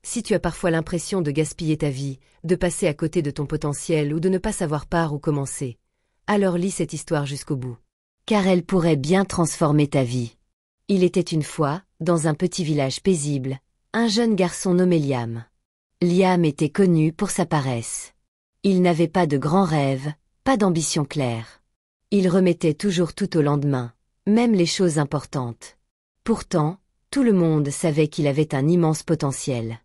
Si tu as parfois l'impression de gaspiller ta vie, de passer à côté de ton potentiel ou de ne pas savoir par où commencer, alors lis cette histoire jusqu'au bout. Car elle pourrait bien transformer ta vie. Il était une fois, dans un petit village paisible, un jeune garçon nommé Liam. Liam était connu pour sa paresse. Il n'avait pas de grands rêves, pas d'ambition claire. Il remettait toujours tout au lendemain, même les choses importantes. Pourtant, tout le monde savait qu'il avait un immense potentiel.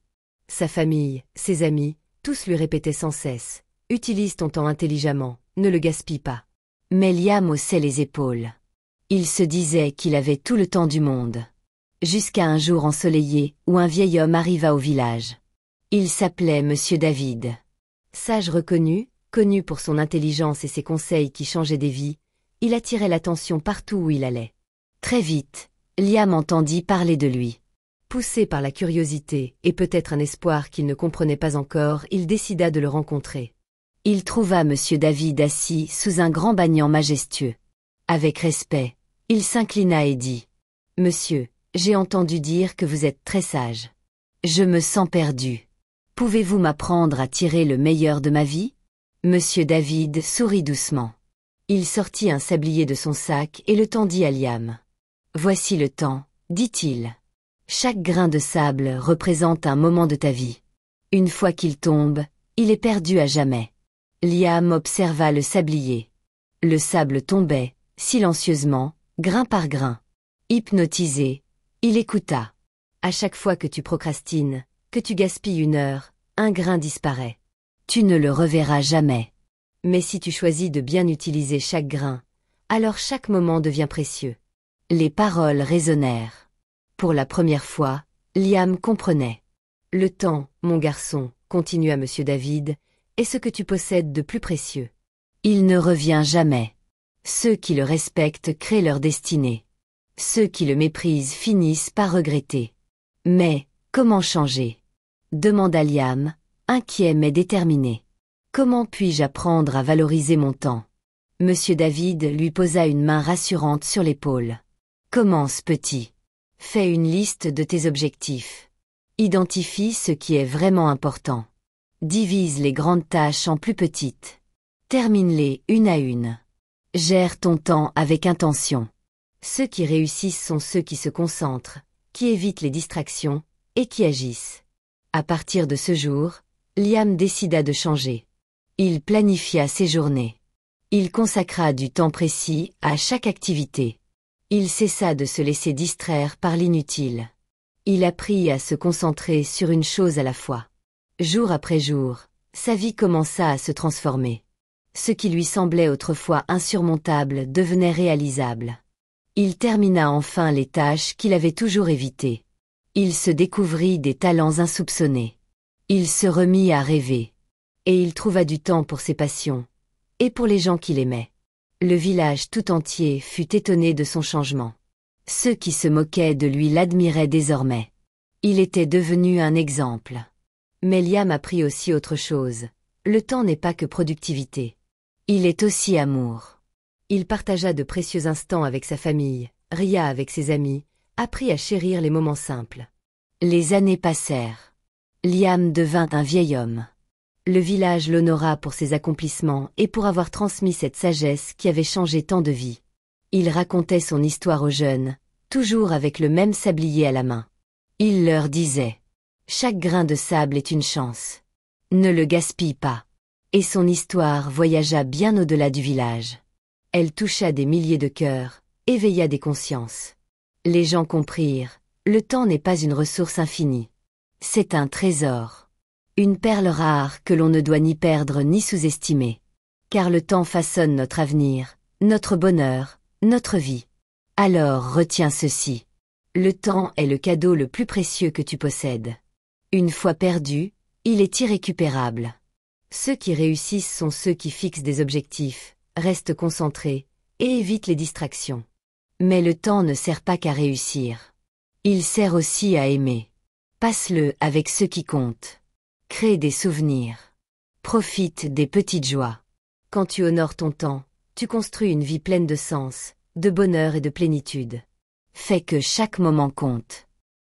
Sa famille, ses amis, tous lui répétaient sans cesse « Utilise ton temps intelligemment, ne le gaspille pas ». Mais Liam haussait les épaules. Il se disait qu'il avait tout le temps du monde. Jusqu'à un jour ensoleillé où un vieil homme arriva au village. Il s'appelait Monsieur David. Sage reconnu, connu pour son intelligence et ses conseils qui changeaient des vies, il attirait l'attention partout où il allait. Très vite, Liam entendit parler de lui. Poussé par la curiosité et peut-être un espoir qu'il ne comprenait pas encore, il décida de le rencontrer. Il trouva Monsieur David assis sous un grand banyan majestueux. Avec respect, il s'inclina et dit « Monsieur, j'ai entendu dire que vous êtes très sage. Je me sens perdu. Pouvez-vous m'apprendre à tirer le meilleur de ma vie ?» Monsieur David sourit doucement. Il sortit un sablier de son sac et le tendit à Liam. « Voici le temps, dit-il. Chaque grain de sable représente un moment de ta vie. Une fois qu'il tombe, il est perdu à jamais. » Liam observa le sablier. Le sable tombait, silencieusement, grain par grain. Hypnotisé, il écouta. À chaque fois que tu procrastines, que tu gaspilles une heure, un grain disparaît. Tu ne le reverras jamais. Mais si tu choisis de bien utiliser chaque grain, alors chaque moment devient précieux. Les paroles résonnèrent. Pour la première fois, Liam comprenait. Le temps, mon garçon, continua Monsieur David, est ce que tu possèdes de plus précieux. Il ne revient jamais. Ceux qui le respectent créent leur destinée. Ceux qui le méprisent finissent par regretter. Mais, comment changer ? Demanda Liam, inquiet mais déterminé. Comment puis-je apprendre à valoriser mon temps ? Monsieur David lui posa une main rassurante sur l'épaule. Commence petit. Fais une liste de tes objectifs. Identifie ce qui est vraiment important. Divise les grandes tâches en plus petites. Termine-les une à une. Gère ton temps avec intention. Ceux qui réussissent sont ceux qui se concentrent, qui évitent les distractions et qui agissent. À partir de ce jour, Liam décida de changer. Il planifia ses journées. Il consacra du temps précis à chaque activité. Il cessa de se laisser distraire par l'inutile. Il apprit à se concentrer sur une chose à la fois. Jour après jour, sa vie commença à se transformer. Ce qui lui semblait autrefois insurmontable devenait réalisable. Il termina enfin les tâches qu'il avait toujours évitées. Il se découvrit des talents insoupçonnés. Il se remit à rêver. Et il trouva du temps pour ses passions, et pour les gens qu'il aimait. Le village tout entier fut étonné de son changement. Ceux qui se moquaient de lui l'admiraient désormais. Il était devenu un exemple. Mais Liam apprit aussi autre chose. Le temps n'est pas que productivité. Il est aussi amour. Il partagea de précieux instants avec sa famille, ria avec ses amis, apprit à chérir les moments simples. Les années passèrent. Liam devint un vieil homme. Le village l'honora pour ses accomplissements et pour avoir transmis cette sagesse qui avait changé tant de vies. Il racontait son histoire aux jeunes, toujours avec le même sablier à la main. Il leur disait « Chaque grain de sable est une chance. Ne le gaspille pas. » Et son histoire voyagea bien au-delà du village. Elle toucha des milliers de cœurs, éveilla des consciences. Les gens comprirent, le temps n'est pas une ressource infinie. C'est un trésor. Une perle rare que l'on ne doit ni perdre ni sous-estimer. Car le temps façonne notre avenir, notre bonheur, notre vie. Alors retiens ceci. Le temps est le cadeau le plus précieux que tu possèdes. Une fois perdu, il est irrécupérable. Ceux qui réussissent sont ceux qui fixent des objectifs, restent concentrés, et évitent les distractions. Mais le temps ne sert pas qu'à réussir. Il sert aussi à aimer. Passe-le avec ceux qui comptent. Crée des souvenirs. Profite des petites joies. Quand tu honores ton temps, tu construis une vie pleine de sens, de bonheur et de plénitude. Fais que chaque moment compte.